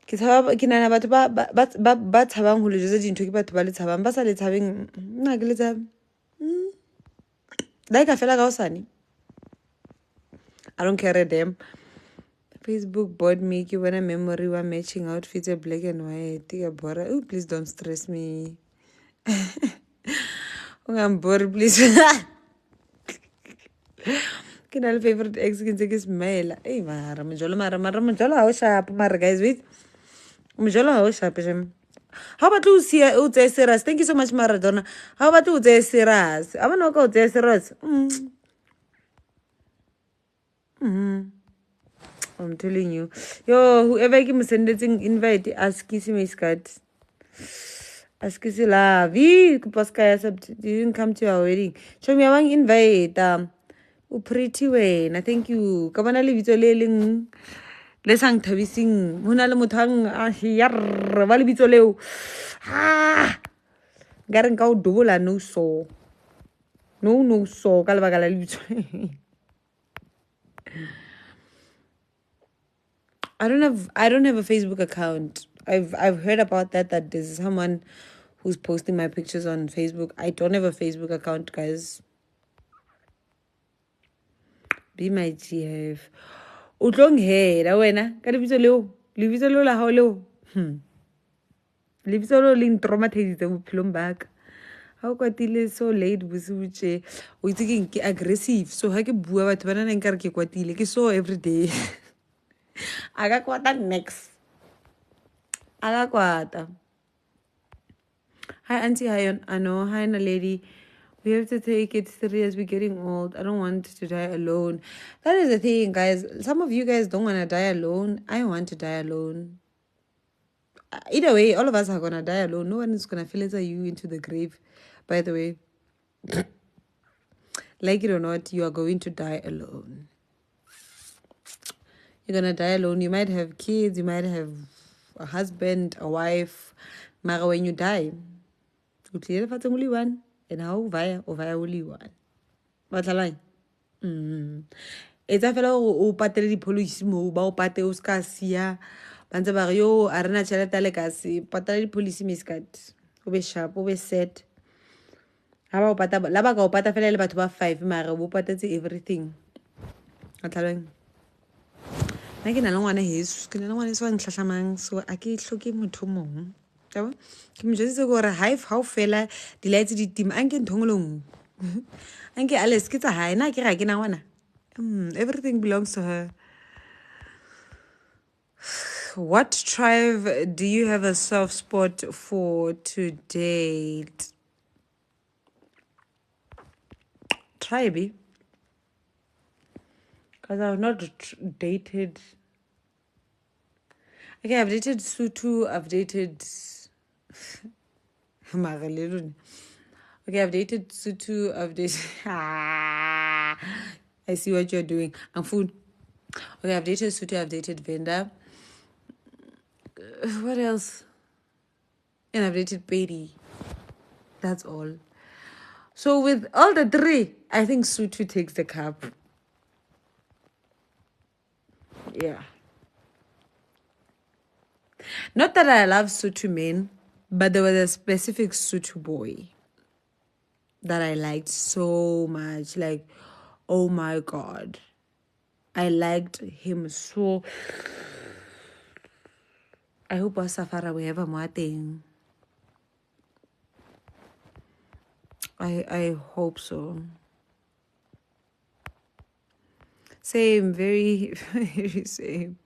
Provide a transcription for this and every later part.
ke nana batho ba tshabang go le jose dintho ke batho ba le tshabang ba sa le tshabeng nna ke le tshabe like I feel like I don't care a damn. Facebook bought me ke bona memory wa matching outfits black and white oh please don't stress me. I'm bored please. Ke na le favorite ex ke ntse ke smile mara mojolo ha o sharp mara guys wait mojolo ha o sharp jam. How about you see o tse serious? Thank you so much Maradona. How about you tse serious? I want to go tse serious. I'm telling you. Yo, whoever give me sending invite, ask kissy my skirt. Ask kissy love. You didn't come to our wedding. Show me a one invite. Pretty way. I thank you. Come on, I leave it a lailing. Let's hang tabising. Munala mutang. Yar. Valibito leo. Garan cow double and no so. No so. Calvagala. I don't have a Facebook account. I've heard about that there's someone who's posting my pictures on Facebook. I don't have a Facebook account, guys. Be my GF. Utlong he da wena ka lebitso leo la hao leo. Lebitso leo le traumatized bophelong ba ka. Ha o kwatile so late bosibuche o itse ke aggressive so ha ke bua batho bana neng ka re ke kwatile ke so every day. Agakwata next. Agakwata. Hi auntie, hi Ano, hi na lady. We have to take it serious. We're getting old. I don't want to die alone. That is the thing, guys. Some of you guys don't want to die alone. I want to die alone. Either way, all of us are gonna die alone. No one is gonna filter you into the grave. By the way, like it or not, you are going to die alone. You're gonna die alone. You might have kids, you might have a husband, a wife. But when you die, you clear the only one, and how via only one. What's a line? It's a fellow who patted the police move, bao pate uscasia, Banzabario, Arena Chalata Legacy, patari police miscat, Obe sharp, Obe set. How about Pata Labago Patafel about 5 mara, who patted everything. Atalang. I don't want his, I don't want his one clashamang, so I can't look him to mom. Kim just go a hive, how fella delighted it, Tim Ankin Tonglung. Anki Alice gets a high, Nike Raginawana. Everything belongs to her. What tribe do you have a soft spot for to date? Tribe? Because I've not dated. Okay, I've dated Sutu, I've dated. Okay, I've dated Sutu, I've dated. I see what you're doing. I'm food. Okay, I've dated Sutu, I've dated Venda. What else? And I've dated Betty. That's all. So with all the three, I think Sutu takes the cup. Yeah. Not that I love Sutu men, but there was a specific Sutu boy that I liked so much. Like, oh my God. I liked him so. I hope Safara will have a Martin. I hope so. Same, very, very same.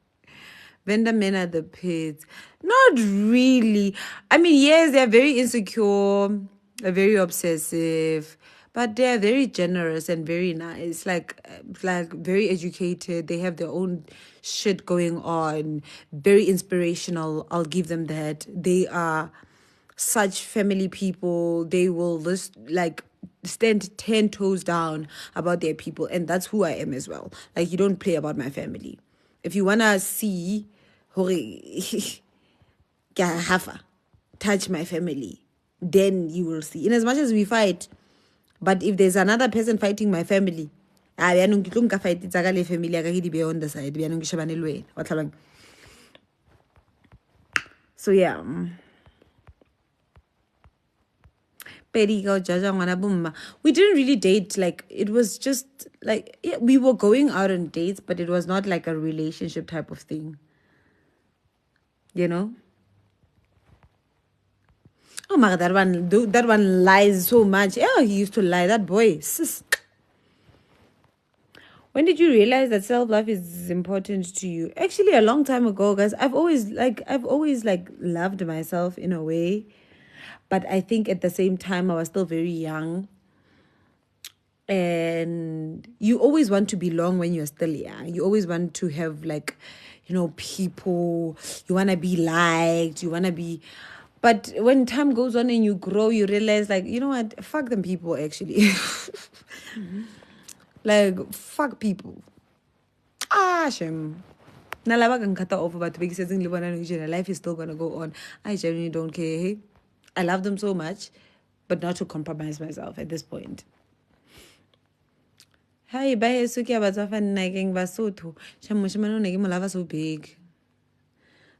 Vendor men are the pits. Not really. I mean, yes, they're very insecure, they're very obsessive, but they're very generous and very nice. Like very educated. They have their own shit going on. Very inspirational. I'll give them that. They are such family people. They will just stand 10 toes down about their people, and that's who I am as well. Like, you don't play about my family. If you wanna see touch my family, then you will see. In as much as we fight, but if there's another person fighting my family, fight family on the side. So yeah. We didn't really date. Like, it was just like, yeah, we were going out on dates, but it was not like a relationship type of thing. You know? Oh my God, that one lies so much. Yeah, he used to lie. That boy. Sis. When did you realize that self-love is important to you? Actually, a long time ago, guys. I've always loved myself in a way. But I think at the same time, I was still very young. And you always want to belong when you're still young. You always want to have, like, people. You want to be liked. You want to be... But when time goes on and you grow, you realize, like, you know what? Fuck them people, actually. Like, fuck people. Shem. Nalaba can cut off, but life is still gonna go on. I genuinely don't care. Hey? I love them so much, but not to compromise myself at this point. Hi, bye. Suki abatafan nagging Basotho. Shamushimano nagi malava so big.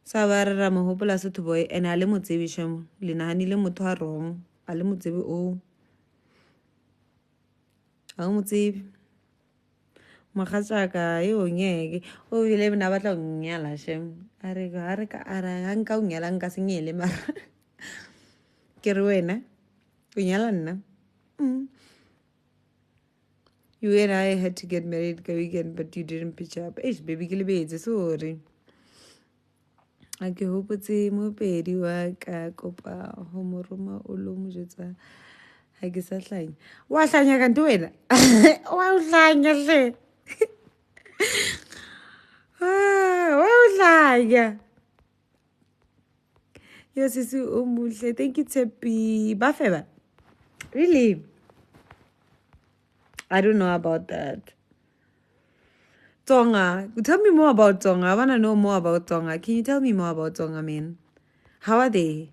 Savara Mahopola Soto boy and Alemutevisham, Linani Lemuta wrong, Alemutevi o Almutev Mahasaka, you nyeg, oh, you live in Abatong Yalashem, Arika Aranka Yalanka Singilima Keruena, Yalana. You and I had to get married weekend, but you didn't pitch up. Baby Gilby, sorry. I hope it's a mopedi wa ka kopa homoroma o lo mojetsa ha ke sa hlanya wa hlanya ka nto wena wa hlanya hle wa hlanya yo sisi o muhle. Thank you Tepi Bafeba. Really, I don't know about that. Tonga, tell me more about Tonga. I want to know more about Tonga. Can you tell me more about Tonga, man? How are they?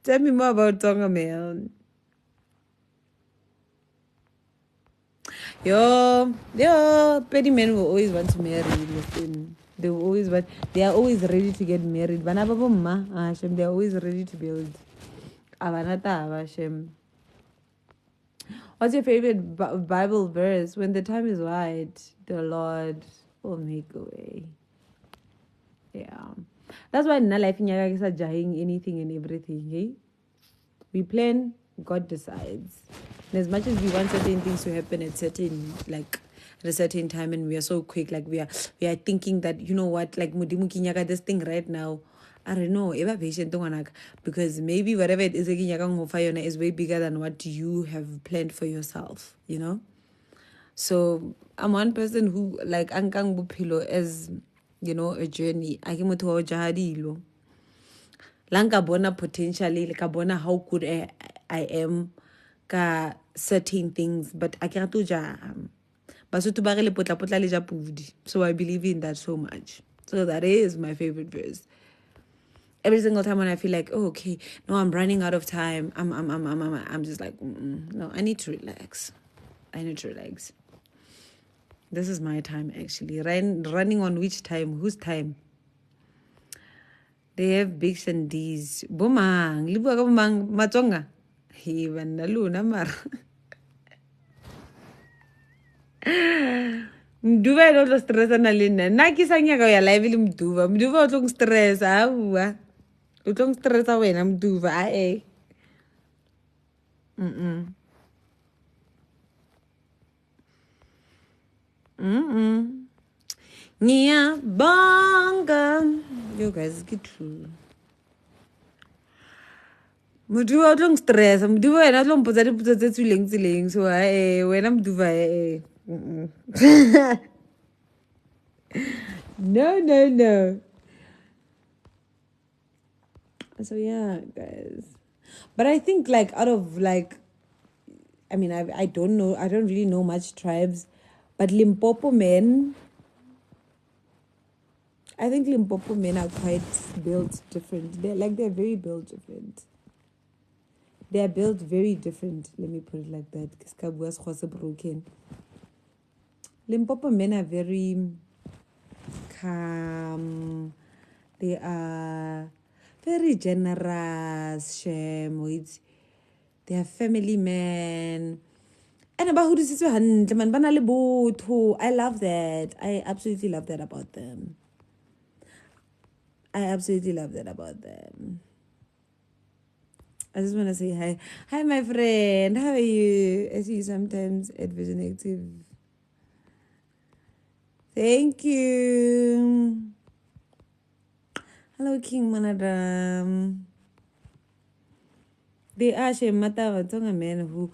Tell me more about Tonga, man. Yo, petty men will always want to marry. Listen, they are always ready to get married. They are always ready to build. What's your favorite Bible verse? When the time is right, the Lord will make a way. Yeah. That's why in our life, is jahing anything and everything. Hey? We plan, God decides. And as much as we want certain things to happen at a certain time, and we are so quick, like we are thinking that, you know what, like mudimu kinyaga this thing right now. I don't know, ever patient because maybe whatever it is is way bigger than what you have planned for yourself, you know? So I'm one person who like ankang bupilo as, you know, a journey. I came to jahadilo. Lanka bona potentially, like bona how good I am ka certain things, but I can't do so I believe in that so much. So that is my favorite verse. Every single time when I feel like, oh, okay, no, I'm running out of time, I'm just like, no, I need to relax. This is my time, actually. Running on which time? Whose time? They have big shandies. Bomang. Libu ka bomang matonga. Hiban na luna mar. Mduva no lo stressa na lina. Nakisanya ka ya live ili mduva. Mduva utlong stressa. Awa. Utlong stressa wena mduva. Ae. Nia bonga. You guys get true. Mduva utlong stressa. Mduva wena utlong potsa dipotso tse tsileng. So wena mduva No. So yeah, guys. But I think like out of like, I mean, I don't know. I don't really know much tribes, but Limpopo men, I think Limpopo men are quite built different. They're very built different. They are built very different. Let me put it like that. Because broken. Limpopo men are very calm. They are very generous, Shem. They are family men. And about who I love that. I absolutely love that about them. I absolutely love that about them. I just want to say hi. Hi, my friend. How are you? I see you sometimes at Vision Active. Thank you. Hello, King Manadam. They are Shemata Tonga men who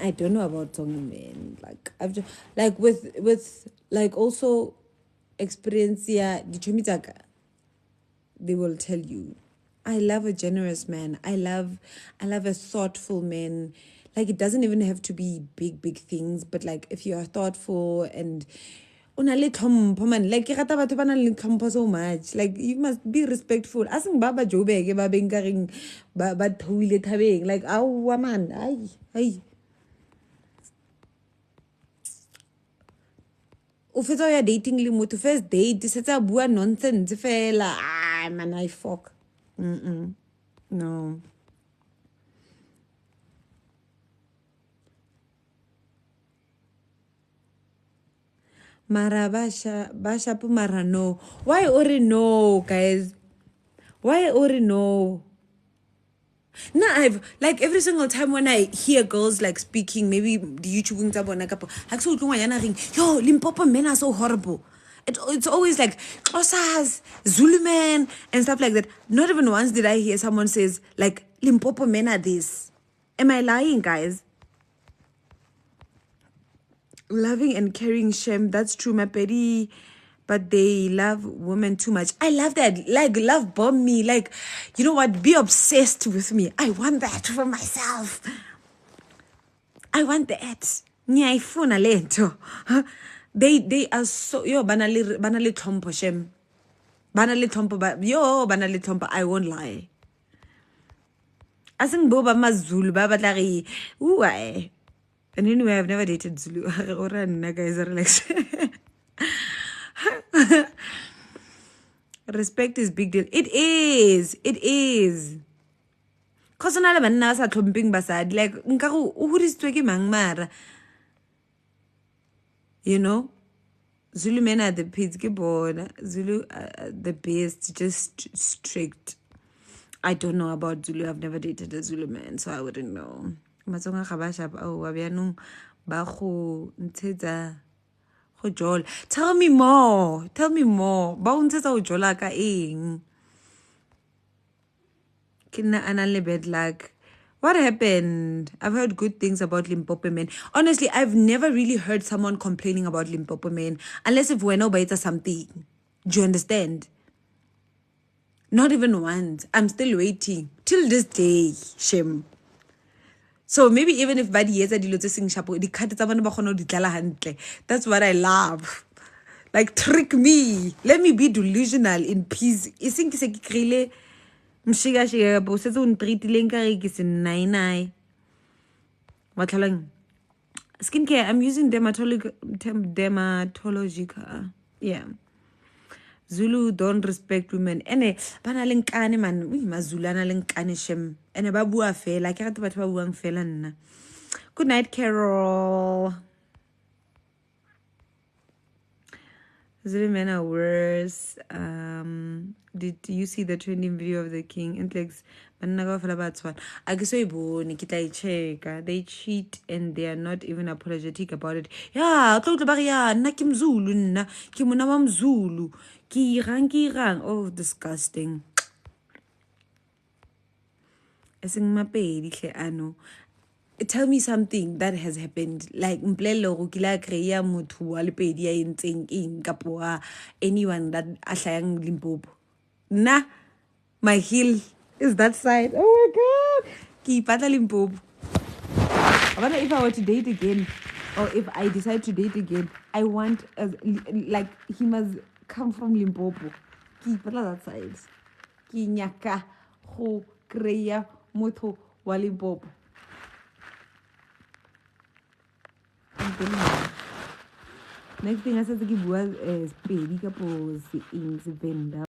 I don't know about Tonga men. Like I've just like with like also experience here, they will tell you. I love a generous man. I love a thoughtful man. Like it doesn't even have to be big things, but like if you are thoughtful and like ke rata batho ba nang le tlhompho so much. Like you must be respectful. Asing baba jobeke ba beng ka reng ba thuile thabeng. Like awa man. Ai. O fetsa ya dating le motho first date se tsa bua nonsense fela. Ah man I fuck. No. Mara basha mara no. Why ori no, guys? Why ori no? No, I've like every single time when I hear girls like speaking, maybe the YouTube yo, Limpopo men are so horrible. It's always like Xhosas, Zulu men and stuff like that. Not even once did I hear someone says like Limpopo men are this. Am I lying, guys? Loving and caring, Shem, that's true, my petty. But they love women too much. I love that. Like, love bomb me. Like, you know what? Be obsessed with me. I want that for myself. I want that. Nyaifuna lento. They are so banali tlhompho, Shem. Banali tlhompho, banali tlhompho. I won't lie. Asing bo ba mazulu ba batla ooh I. And anyway, I've never dated Zulu. Ora nna guys, relax. Respect is big deal. It is. Cause na le banna ba sa tlhomping basadi like nka go o hudisitswe ke mang mara. You know? Zulu men are the pigs ke bona. Zulu are the best, just strict. I don't know about Zulu. I've never dated a Zulu man, so I wouldn't know. Matsonga ga ba sharp au ba byanong ba go ntshetsa go jola. Tell me more. Ba o ntshetsa go jola ka eng? Ke nna ana le bad luck. What happened? I've heard good things about Limpopo men. Honestly, I've never really heard someone complaining about Limpopo men unless if we're no better something. Do you understand? Not even once. I'm still waiting till this day, Shem. So maybe even if badi yetsa dilo tse sing shapo di khat tsa bana ba gona di tlala hantle. That's what I love. Like trick me. Let me be delusional in peace. I think se ke krile mshiga bo se un treatileng ka re ke se nai. Watlalang. Skincare, I'm using dermatologica. Yeah. Zulu don't respect women. Ene bana le nkane man. Ui mazulu ana le nkane shem. Ene ba bua fela. Ke rata batho ba buang fela nna. Good night, Carol. Zulu men are worse. Did you see the trending video of the king? And like, they cheat and they are not even apologetic about it. Yeah, oh, disgusting. Tell me something that has happened. Like anyone that asayang Limpopo. Nah, my heel is that side. Oh my god. Kipata Limpopo. I wonder if I were to date again, or if I decide to date again, I want like he must come from Limpopo. Kipata that side. Ki nyaka ho kreya motho wa Limpopo. Next thing I said to give was pedi kapo si in vendor.